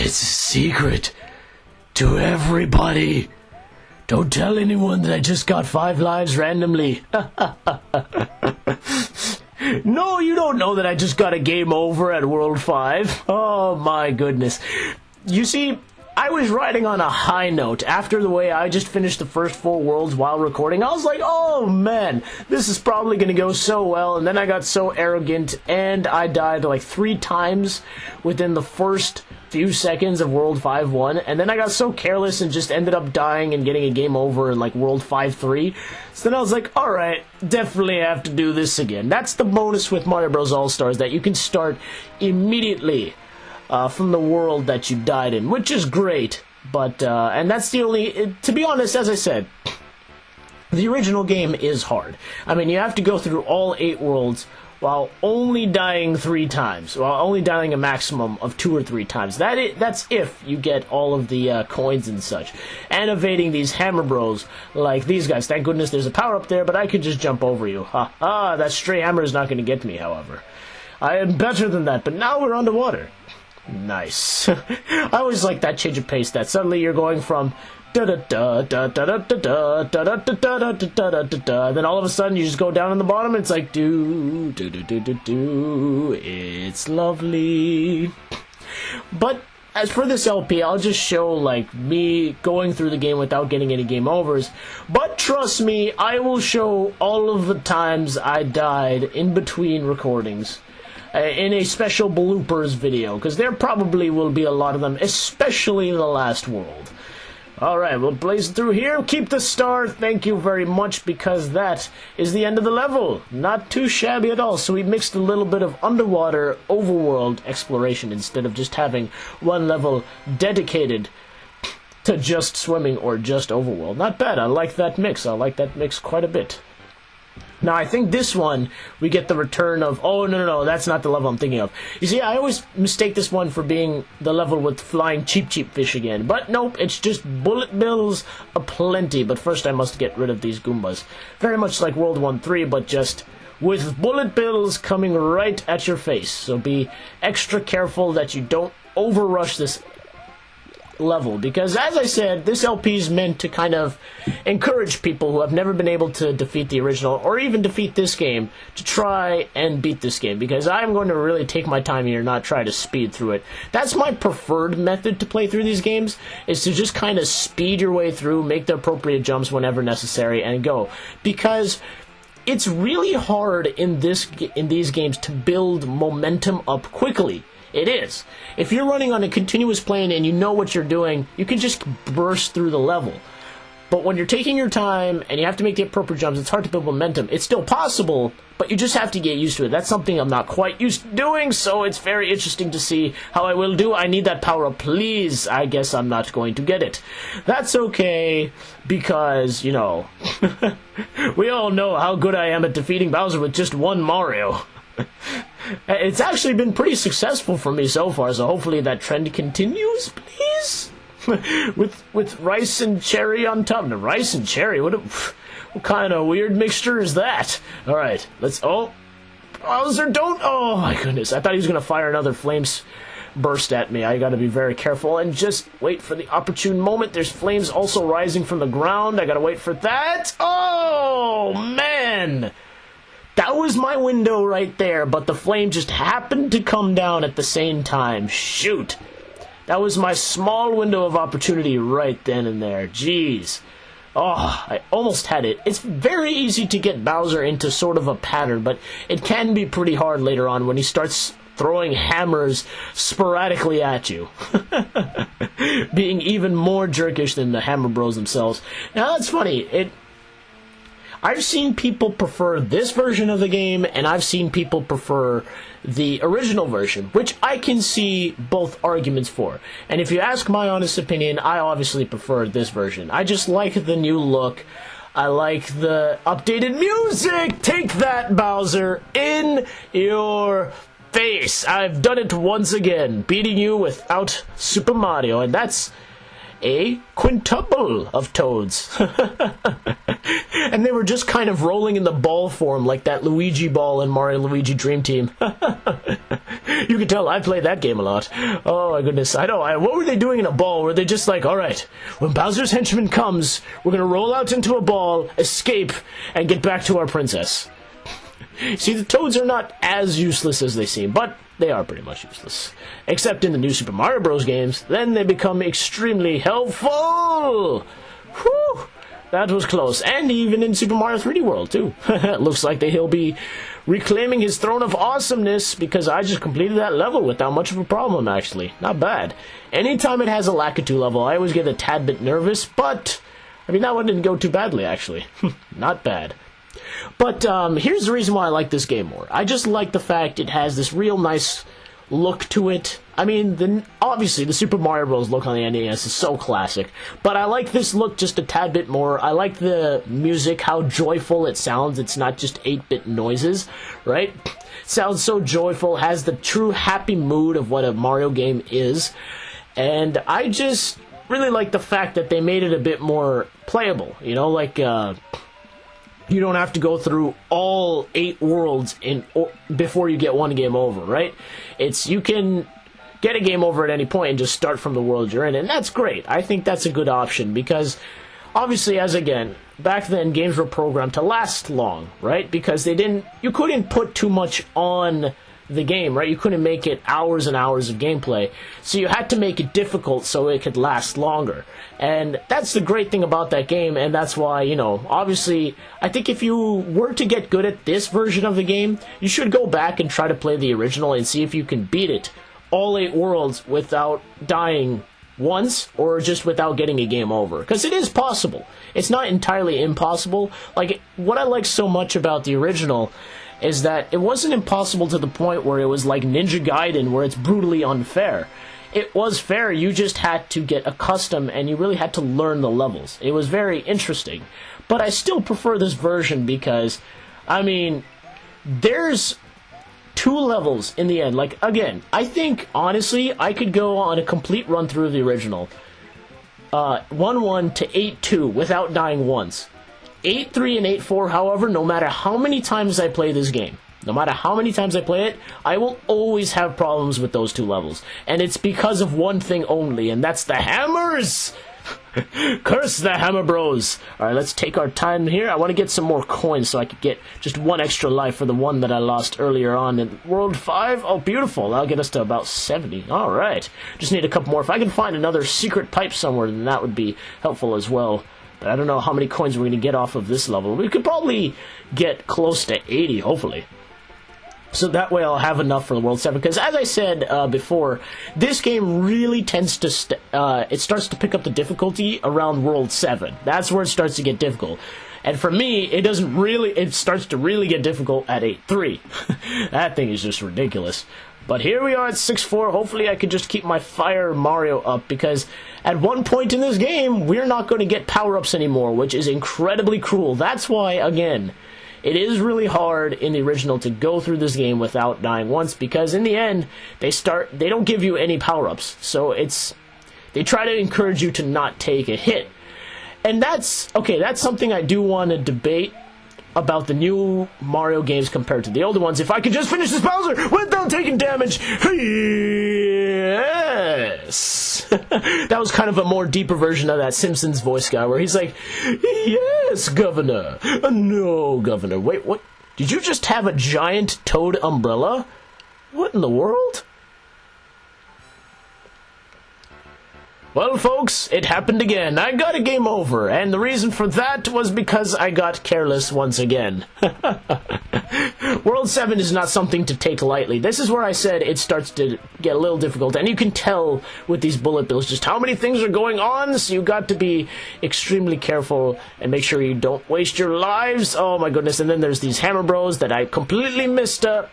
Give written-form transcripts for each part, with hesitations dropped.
It's a secret to everybody. Don't tell anyone that I just got 5 lives randomly. No, you don't know that I just got a game over at World 5. Oh my goodness. You see, I was riding on a high note after the way I just finished the first 4 worlds while recording. I was like, oh man, this is probably going to go so well. And then I got so arrogant and I died like 3 times within the first few seconds of World 5-1. And then I got so careless and just ended up dying and getting a game over in like World 5-3. So then I was like, alright, definitely have to do this again. That's the bonus with Mario Bros. All-Stars, that you can start immediately from the world that you died in, which is great, but, and that's the only, to be honest, as I said, the original game is hard. I mean, you have to go through all 8 worlds while only dying 3 times, while only dying a maximum of 2 or 3 times. That's if you get all of the coins and such, and evading these hammer bros like these guys. Thank goodness there's a power up there, but I could just jump over you. Ha ha, that stray hammer is not going to get me, however. I am better than that, but now we're underwater. Nice. I always like that change of pace, that suddenly you're going from da-da-da-da-da-da-da-da-da-da-da-da-da-da-da, then all of a sudden you just go down on the bottom and it's like do-do-do-do-do, it's lovely. But as for this LP, I'll just show like me going through the game without getting any game overs. But trust me, I will show all of the times I died in between recordings in a special bloopers video, because there probably will be a lot of them, especially the last world. Alright, we'll blaze through here. Keep the star, thank you very much, because that is the end of the level. Not too shabby at all. So we mixed a little bit of underwater overworld exploration instead of just having one level dedicated to just swimming or just overworld. Not bad, I like that mix. I like that mix quite a bit. Now, I think this one, we get the return of... Oh, no, that's not the level I'm thinking of. You see, I always mistake this one for being the level with flying cheap fish again. But nope, it's just bullet bills aplenty. But first I must get rid of these Goombas. Very much like World 1-3, but just with bullet bills coming right at your face. So be extra careful that you don't overrush this level, because as I said, this LP is meant to kind of encourage people who have never been able to defeat the original or even defeat this game to try and beat this game, because I'm going to really take my time here and not try to speed through it. That's my preferred method to play through these games, is to just kind of speed your way through, make the appropriate jumps whenever necessary, and go, because it's really hard in these games to build momentum up quickly. It is. If you're running on a continuous plane and you know what you're doing, you can just burst through the level. But when you're taking your time and you have to make the appropriate jumps, it's hard to build momentum. It's still possible, but you just have to get used to it. That's something I'm not quite used to doing, so it's very interesting to see how I will do. I need that power-up, please. I guess I'm not going to get it. That's okay, because, you know, we all know how good I am at defeating Bowser with just one Mario. It's actually been pretty successful for me so far, so hopefully that trend continues, please. with rice and cherry on top. No, rice and cherry? What kind of weird mixture is that? Alright, let's... Oh, Bowser, don't... Oh, my goodness. I thought he was going to fire another flames burst at me. I got to be very careful and just wait for the opportune moment. There's flames also rising from the ground. I got to wait for that. Oh, man! That was my window right there, but the flame just happened to come down at the same time. Shoot! That was my small window of opportunity right then and there. Jeez. Oh, I almost had it. It's very easy to get Bowser into sort of a pattern, but it can be pretty hard later on when he starts throwing hammers sporadically at you. Being even more jerkish than the Hammer Bros themselves. Now, that's funny. I've seen people prefer this version of the game, and I've seen people prefer the original version, which I can see both arguments for. And if you ask my honest opinion, I obviously prefer this version. I just like the new look. I like the updated music. Take that, Bowser, in your face. I've done it once again, beating you without Super Mario, and that's a quintuple of toads. And they were just kind of rolling in the ball form like that Luigi ball in Mario and Luigi Dream Team. You can tell I played that game a lot. Oh my goodness, I know. What were they doing in a ball? Were they just like, alright, when Bowser's henchman comes, we're gonna roll out into a ball, escape, and get back to our princess. See, the toads are not as useless as they seem, but they are pretty much useless. Except in the new Super Mario Bros. Games, then they become extremely helpful! Whew! That was close. And even in Super Mario 3D World, too. It looks like he'll be reclaiming his throne of awesomeness, because I just completed that level without much of a problem, actually. Not bad. Anytime it has a Lakitu level, I always get a tad bit nervous, but I mean, that one didn't go too badly, actually. Not bad. But here's the reason why I like this game more. I just like the fact it has this real nice look to it. I mean, obviously, the Super Mario Bros. Look on the NES is so classic, but I like this look just a tad bit more. I like the music, how joyful it sounds. It's not just 8-bit noises, right? It sounds so joyful, has the true happy mood of what a Mario game is, and I just really like the fact that they made it a bit more playable, you know, like, you don't have to go through all 8 worlds before you get one game over, right? You can get a game over at any point and just start from the world you're in, and that's great. I think that's a good option, because obviously, back then, games were programmed to last long, right? Because you couldn't put too much on the game, right? You couldn't make it hours and hours of gameplay, so you had to make it difficult so it could last longer. And that's the great thing about that game, and that's why, you know, obviously, I think if you were to get good at this version of the game, you should go back and try to play the original and see if you can beat it all 8 worlds without dying once, or just without getting a game over. Because it is possible. It's not entirely impossible. Like, what I like so much about the original is that it wasn't impossible to the point where it was like Ninja Gaiden, where it's brutally unfair. It was fair, you just had to get accustomed, and you really had to learn the levels. It was very interesting. But I still prefer this version because, I mean, there's 2 levels in the end. Like, again, I think, honestly, I could go on a complete run-through of the original. 1-1 to 8-2 without dying once. 8-3 and 8-4, however, no matter how many times I play this game, no matter how many times I play it, I will always have problems with those 2 levels. And it's because of one thing only, and that's the hammers! Curse the Hammer Bros! Alright, let's take our time here. I want to get some more coins so I could get just 1 extra life for the one that I lost earlier on in World 5. Oh, beautiful. That'll get us to about 70. Alright. Just need a couple more. If I can find another secret pipe somewhere, then that would be helpful as well. But I don't know how many coins we're going to get off of this level. We could probably get close to 80, hopefully. So that way I'll have enough for the World 7. Because as I said before, this game really tends to... it starts to pick up the difficulty around World 7. That's where it starts to get difficult. And for me, it starts to really get difficult at 8-3. That thing is just ridiculous. But here we are at 6-4. Hopefully I could just keep my Fire Mario up, because at one point in this game, we're not going to get power-ups anymore, which is incredibly cruel. That's why, again, it is really hard in the original to go through this game without dying once, because in the end, they don't give you any power-ups. So they try to encourage you to not take a hit. And that's something I do want to debate about the new Mario games compared to the older ones. If I could just finish this Bowser without taking damage. Yes! That was kind of a more deeper version of that Simpsons voice guy where he's like, yes, Governor. No, Governor. Wait, what? Did you just have a giant toad umbrella? What in the world? Well, folks, it happened again. I got a game over, and the reason for that was because I got careless once again. World 7 is not something to take lightly. This is where I said it starts to get a little difficult, and you can tell with these bullet bills just how many things are going on, so you got to be extremely careful and make sure you don't waste your lives. Oh my goodness, and then there's these Hammer Bros that I completely messed up,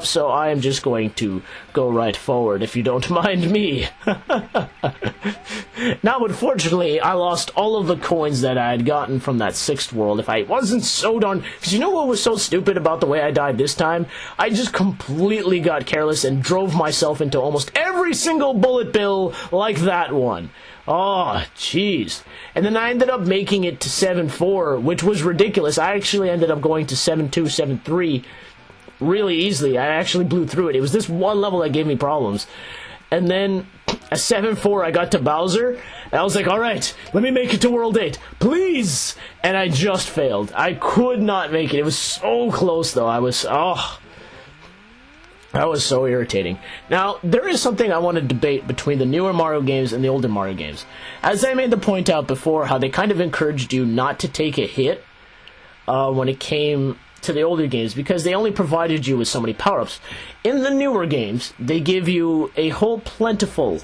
so I am just going to go right forward, if you don't mind me. Now, unfortunately, I lost all of the coins that I had gotten from that 6th world. If I wasn't so darn... Because you know what was so stupid about the way I died this time? I just completely got careless and drove myself into almost every single bullet bill like that one. Oh, jeez. And then I ended up making it to 7-4, which was ridiculous. I actually ended up going to 7-2, 7-3 really easily. I actually blew through it. It was this one level that gave me problems. And then at 7-4, I got to Bowser, and I was like, alright, let me make it to World 8, please! And I just failed. I could not make it. It was so close, though. That was so irritating. Now, there is something I want to debate between the newer Mario games and the older Mario games. As I made the point out before, how they kind of encouraged you not to take a hit when it came to the older games, because they only provided you with so many power-ups. In the newer games, they give you a whole plentiful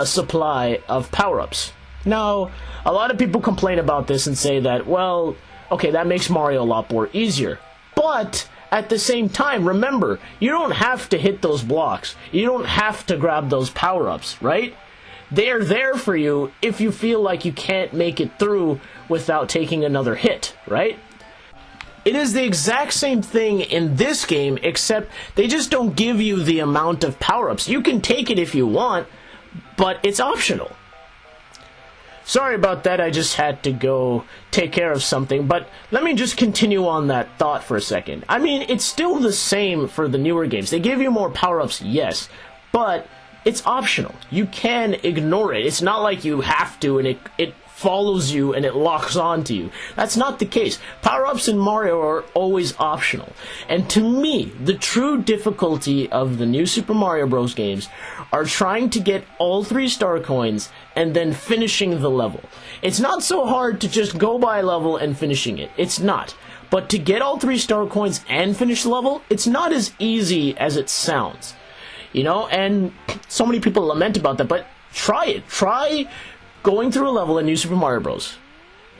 supply of power-ups. Now, a lot of people complain about this and say that, well, okay, that makes Mario a lot more easier. But at the same time, remember, you don't have to hit those blocks. You don't have to grab those power-ups, right? They're there for you if you feel like you can't make it through without taking another hit, right? It is the exact same thing in this game, except they just don't give you the amount of power-ups. You can take it if you want, but it's optional. Sorry about that, I just had to go take care of something, but let me just continue on that thought for a second. I mean, it's still the same for the newer games. They give you more power-ups, yes, but it's optional. You can ignore it. It's not like you have to and it follows you and it locks onto you. That's not the case. Power-ups in Mario are always optional. And to me, the true difficulty of the new Super Mario Bros. Games are trying to get all 3 star coins and then finishing the level. It's not so hard to just go by a level and finishing it. It's not. But to get all 3 star coins and finish the level, it's not as easy as it sounds. You know, and so many people lament about that, but try it. Try going through a level in New Super Mario Bros.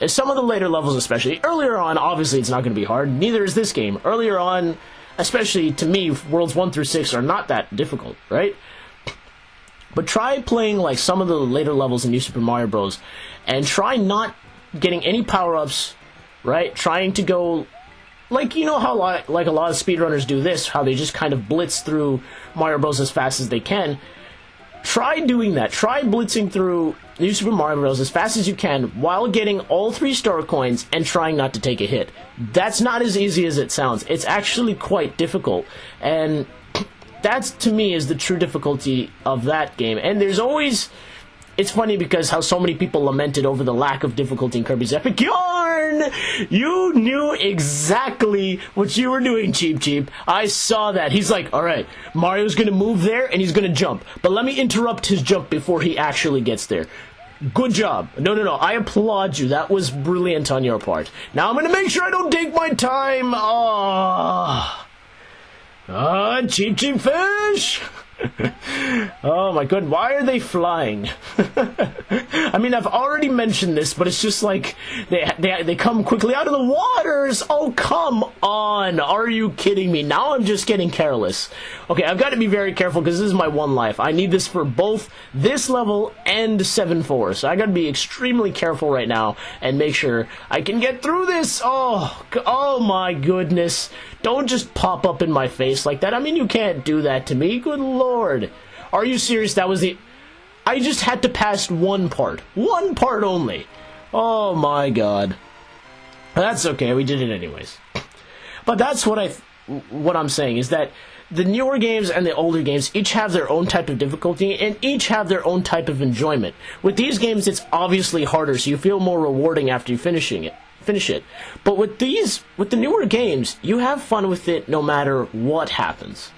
And some of the later levels especially. Earlier on, obviously it's not going to be hard. Neither is this game. Earlier on, especially to me, Worlds 1 through 6 are not that difficult, right? But try playing like some of the later levels in New Super Mario Bros. And try not getting any power-ups, right? Trying to go... Like, you know how like a lot of speedrunners do this, how they just kind of blitz through Mario Bros. As fast as they can. Try doing that. Try blitzing through New Super Mario Bros. As fast as you can while getting all 3 star coins and trying not to take a hit. That's not as easy as it sounds. It's actually quite difficult. And that's, to me, is the true difficulty of that game. And there's always... It's funny because how so many people lamented over the lack of difficulty in Kirby's Epic Yarn! You knew exactly what you were doing, Cheep Cheep. I saw that. He's like, alright, Mario's gonna move there and he's gonna jump. But let me interrupt his jump before he actually gets there. Good job. No, I applaud you. That was brilliant on your part. Now I'm gonna make sure I don't take my time. Cheep Cheep Fish! Oh my god, why are they flying? I mean, I've already mentioned this, but it's just like they come quickly out of the waters. Oh, come on. Are you kidding me? Now I'm just getting careless. Okay, I've got to be very careful because this is my one life. I need this for both this level and 7-4. So I got to be extremely careful right now and make sure I can get through this. Oh my goodness. Don't just pop up in my face like that. I mean, you can't do that to me. Good lord. Are you serious? That was the... I just had to pass one part. One part only. Oh my god. That's okay. We did it anyways. But that's what I'm saying, is that the newer games and the older games each have their own type of difficulty and each have their own type of enjoyment. With these games, it's obviously harder, so you feel more rewarding after you finish it. But with the newer games, you have fun with it no matter what happens.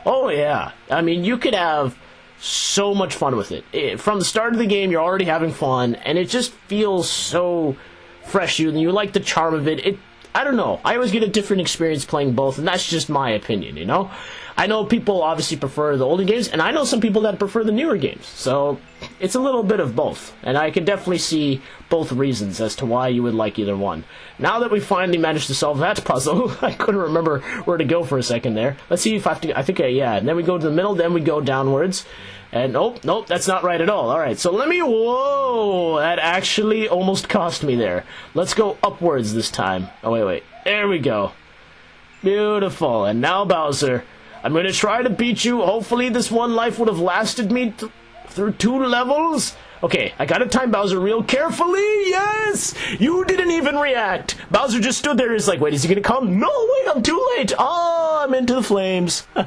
Oh yeah, I mean, you could have so much fun with it. From the start of the game, you're already having fun, and it just feels so fresh. You like the charm of it. I don't know. I always get a different experience playing both, and that's just my opinion, you know? I know people obviously prefer the older games, and I know some people that prefer the newer games. So it's a little bit of both, and I can definitely see both reasons as to why you would like either one. Now that we finally managed to solve that puzzle, I couldn't remember where to go for a second there. Let's see if I have to, yeah, and then we go to the middle, then we go downwards. And nope, that's not right at all. Alright, so whoa, that actually almost cost me there. Let's go upwards this time. Oh, wait, there we go. Beautiful, and now Bowser, I'm going to try to beat you. Hopefully this one life would have lasted me through 2 levels. Okay, I gotta time Bowser real carefully. Yes! You didn't even react. Bowser just stood there and is like, wait, is he gonna come? No, wait, I'm too late. Oh, I'm into the flames. Hey,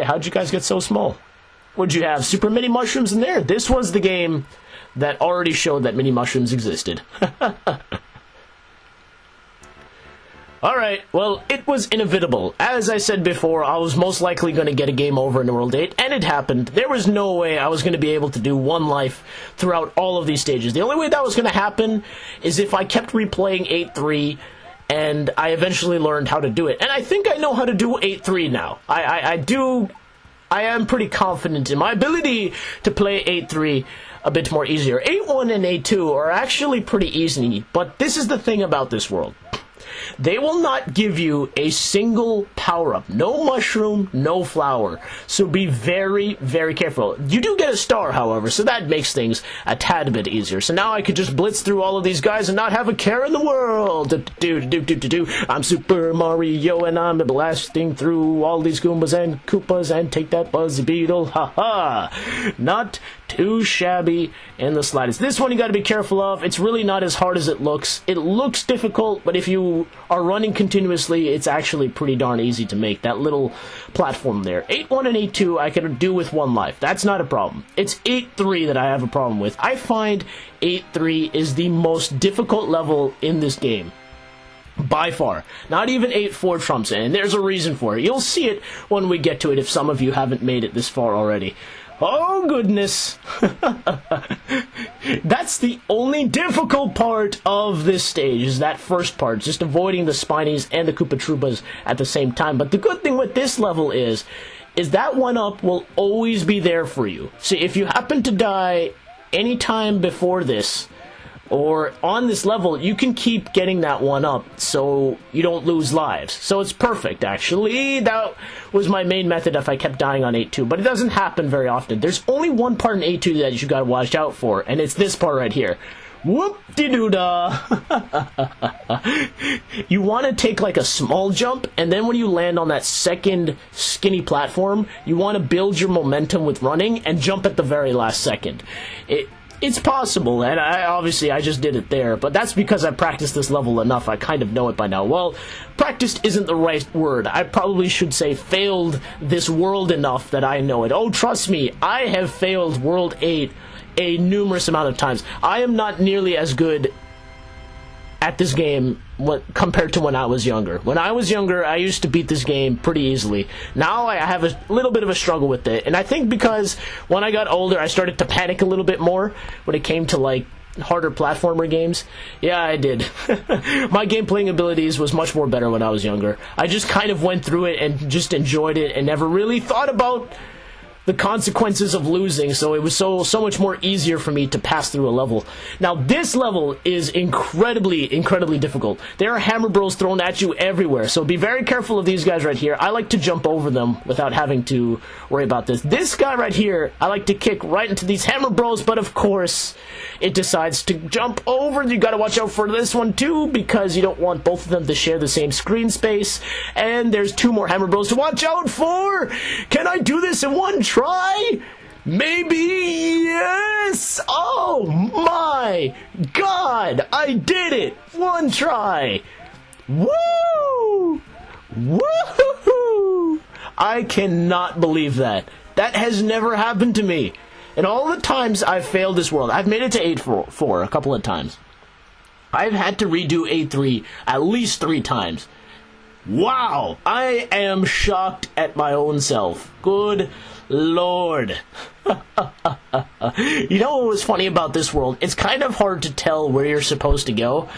how'd you guys get so small? What'd you have? Super mini mushrooms in there? This was the game that already showed that mini mushrooms existed. Alright, well, it was inevitable. As I said before, I was most likely going to get a game over in World 8, and it happened. There was no way I was going to be able to do one life throughout all of these stages. The only way that was going to happen is if I kept replaying 8-3, and I eventually learned how to do it. And I think I know how to do 8-3 now. I am pretty confident in my ability to play 8-3 a bit more easier. 8-1 and 8-2 are actually pretty easy, but this is the thing about this world. They will not give you a single power-up. No mushroom, no flower. So be very, very careful. You do get a star, however, so that makes things a tad bit easier. So now I could just blitz through all of these guys and not have a care in the world. I'm Super Mario and I'm blasting through all these Goombas and Koopas and take that Buzzy Beetle. Ha-ha! Not too shabby in the slightest. This one you gotta be careful of. It's really not as hard as it looks. It looks difficult, but if you are running continuously, it's actually pretty darn easy to make. That little platform there. 8-1 and 8-2 I could do with one life. That's not a problem. It's 8-3 that I have a problem with. I find 8-3 is the most difficult level in this game. By far. Not even 8-4 trumps it, and there's a reason for it. You'll see it when we get to it if some of you haven't made it this far already. Oh, goodness. That's the only difficult part of this stage, is that first part, just avoiding the Spinies and the Koopa Troopas at the same time. But the good thing with this level is that 1-up will always be there for you. So if you happen to die any time before this, or on this level, you can keep getting that 1-up so you don't lose lives. So it's perfect, actually. That was my main method if I kept dying on 8-2, but it doesn't happen very often. There's only one part in 8-2 that you gotta watch out for, and it's this part right here. Whoop-de-doo-dah! You want to take like a small jump, and then when you land on that second skinny platform, you want to build your momentum with running and jump at the very last second. It's possible, and I just did it there, but that's because I practiced this level enough. I kind of know it by now. Well, practiced isn't the right word. I probably should say failed this world enough that I know it. Oh, trust me, I have failed World 8 a numerous amount of times. I am not nearly as good at this game compared to when I was younger. When I was younger, I used to beat this game pretty easily. Now I have a little bit of a struggle with it, and I think because when I got older, I started to panic a little bit more when it came to like harder platformer games. Yeah, I did. My game playing abilities was much more better when I was younger. I just kind of went through it and just enjoyed it and never really thought about the consequences of losing, so it was so much more easier for me to pass through a level. Now, this level is incredibly difficult. There are hammer bros thrown at you everywhere, so be very careful of these guys right here. I like to jump over them without having to worry about this. This guy right here, I like to kick right into these hammer bros, but of course, it decides to jump over. You gotta watch out for this one too, because you don't want both of them to share the same screen space. And there's 2 more hammer bros to watch out for! Can I do this in one try? Maybe, yes! Oh my god! I did it! One try! Woo! Woohoo! I cannot believe that. That has never happened to me. And all the times I've failed this world, I've made it to 8-4 a couple of times. I've had to redo 8-3 at least 3 times. Wow! I am shocked at my own self. Good Lord. You know what was funny about this world? It's kind of hard to tell where you're supposed to go.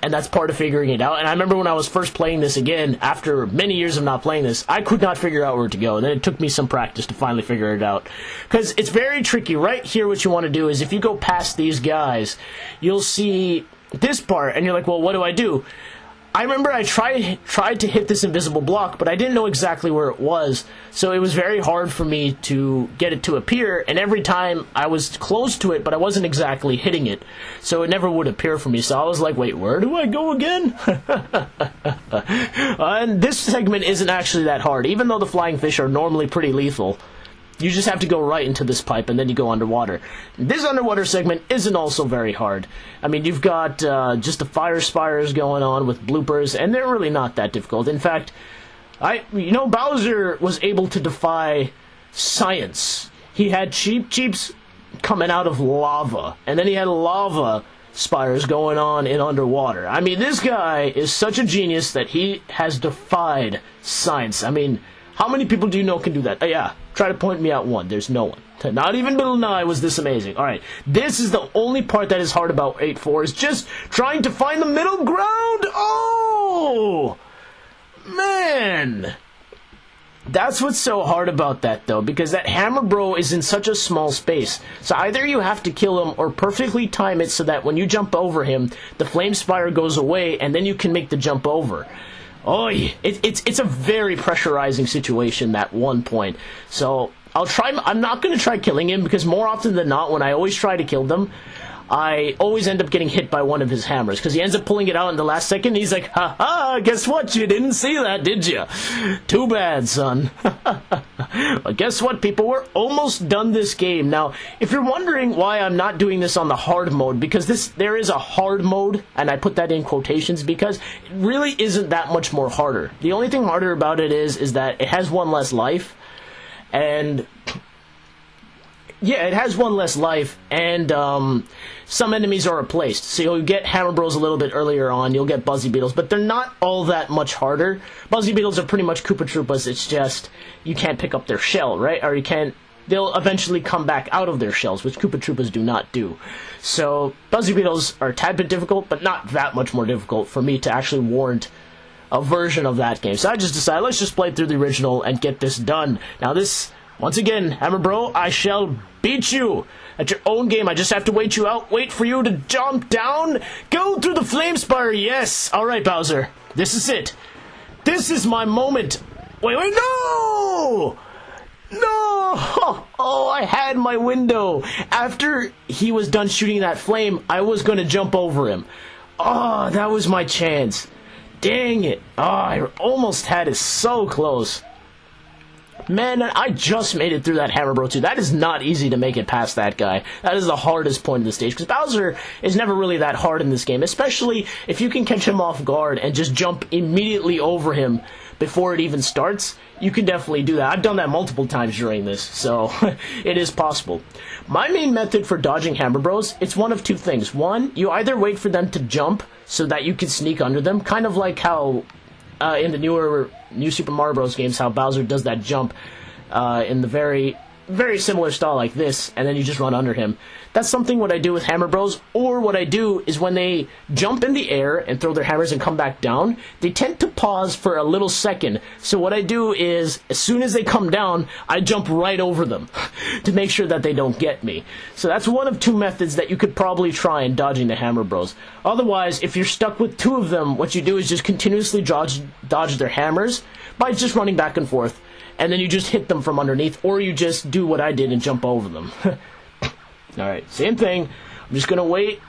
and that's part of figuring it out. And I remember when I was first playing this again, after many years of not playing this, I could not figure out where to go. And then it took me some practice to finally figure it out. Because it's very tricky. Right here, what you want to do is if you go past these guys, you'll see this part, and you're like, well, what do I do? I remember I tried to hit this invisible block, but I didn't know exactly where it was, so it was very hard for me to get it to appear, and every time I was close to it, but I wasn't exactly hitting it, so it never would appear for me, so I was like, wait, where do I go again? And this segment isn't actually that hard, even though the flying fish are normally pretty lethal. You just have to go right into this pipe, and then you go underwater. This underwater segment isn't also very hard. I mean, you've got just the fire spires going on with bloopers, and they're really not that difficult. In fact, Bowser was able to defy science. He had cheeps coming out of lava, and then he had lava spires going on in underwater. I mean, this guy is such a genius that he has defied science. I mean, how many people do you know can do that? Yeah, try to point me out one. There's no one. Not even Bill Nye was this amazing. Alright, this is the only part that is hard about 8-4, is just trying to find the middle ground. Oh! Man! That's what's so hard about that, though, because that Hammer Bro is in such a small space. So either you have to kill him or perfectly time it so that when you jump over him, the flame spire goes away, and then you can make the jump over. Oh, it's a very pressurizing situation, that one point. So I'm not going to try killing him, because more often than not, when I always try to kill them, I always end up getting hit by one of his hammers, because he ends up pulling it out in the last second, and he's like, ha-ha, guess what, you didn't see that, did you? Too bad, son. But guess what, people, we're almost done this game. Now, if you're wondering why I'm not doing this on the hard mode, because there is a hard mode, and I put that in quotations, because it really isn't that much more harder. The only thing harder about it is that it has one less life, and yeah, it has one less life, and some enemies are replaced. So you'll get Hammer Bros a little bit earlier on, you'll get Buzzy Beetles, but they're not all that much harder. Buzzy Beetles are pretty much Koopa Troopas, it's just, you can't pick up their shell, right? Or they'll eventually come back out of their shells, which Koopa Troopas do not do. So, Buzzy Beetles are a tad bit difficult, but not that much more difficult for me to actually warrant a version of that game. So I just decided, let's just play through the original and get this done. Now this, once again, Hammer Bro, I shall beat you at your own game. I just have to wait you out, wait for you to jump down, go through the flame spire, yes! Alright, Bowser, this is it. This is my moment. Wait, no! No! Oh, I had my window. After he was done shooting that flame, I was going to jump over him. Oh, that was my chance. Dang it. Oh, I almost had it so close. Man, I just made it through that Hammer Bro 2. That is not easy to make it past that guy. That is the hardest point of the stage, because Bowser is never really that hard in this game, especially if you can catch him off guard and just jump immediately over him before it even starts. You can definitely do that. I've done that multiple times during this, so it is possible. My main method for dodging Hammer Bros, it's one of two things. One, you either wait for them to jump so that you can sneak under them, kind of like how in the New Super Mario Bros. Games, how Bowser does that jump in the very similar style like this, and then you just run under him. That's something what I do with Hammer Bros, or what I do is when they jump in the air and throw their hammers and come back down, they tend to pause for a little second. So what I do is, as soon as they come down, I jump right over them to make sure that they don't get me. So that's one of two methods that you could probably try in dodging the Hammer Bros. Otherwise, if you're stuck with two of them, what you do is just continuously dodge their hammers by just running back and forth. And then you just hit them from underneath, or you just do what I did and jump over them. Alright, same thing. I'm just gonna wait,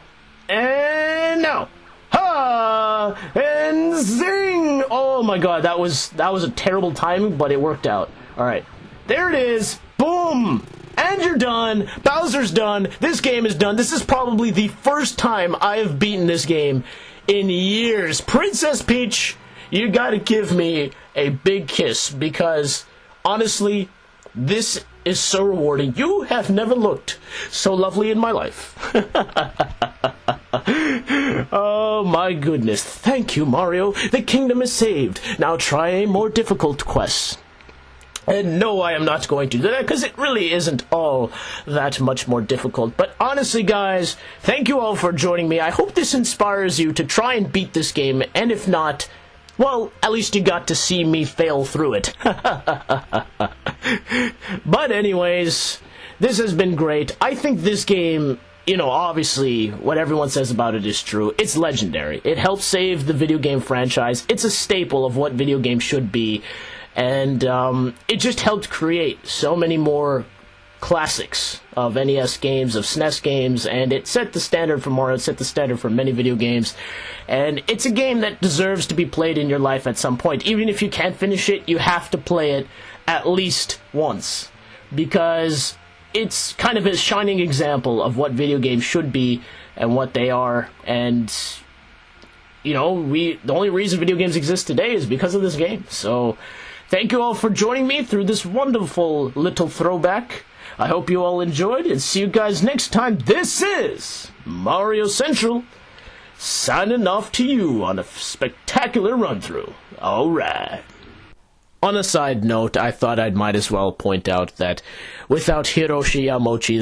and now! Ha! And zing! Oh my god, that was a terrible timing, but it worked out. Alright, there it is! Boom! And you're done! Bowser's done! This game is done! This is probably the first time I have beaten this game in years. Princess Peach, you gotta give me a big kiss, because honestly, this is so rewarding. You have never looked so lovely in my life. Oh my goodness. Thank you, Mario. The kingdom is saved. Now try a more difficult quest. And no, I am not going to do that, because it really isn't all that much more difficult. But honestly, guys, thank you all for joining me. I hope this inspires you to try and beat this game, and if not, well, at least you got to see me fail through it. But anyways, this has been great. I think this game, you know, obviously, what everyone says about it is true. It's legendary. It helped save the video game franchise. It's a staple of what video games should be. And it just helped create so many more classics of NES games, of SNES games, and it set the standard for Mario, it set the standard for many video games. And it's a game that deserves to be played in your life at some point. Even if you can't finish it, you have to play it at least once. Because it's kind of a shining example of what video games should be and what they are. And, you know, the only reason video games exist today is because of this game. So thank you all for joining me through this wonderful little throwback. I hope you all enjoyed, and see you guys next time. This is Mario Central, signing off to you on a spectacular run-through. Alright. On a side note, I thought I might as well point out that without Hiroshi Yamauchi,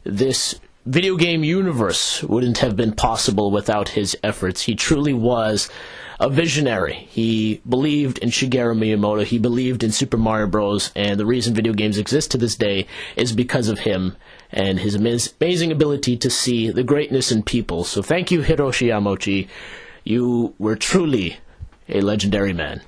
this video game universe wouldn't have been possible without his efforts. He truly was a visionary. He believed in Shigeru Miyamoto, he believed in Super Mario Bros., and the reason video games exist to this day is because of him and his amazing ability to see the greatness in people. So thank you, Hiroshi Yamauchi. You were truly a legendary man.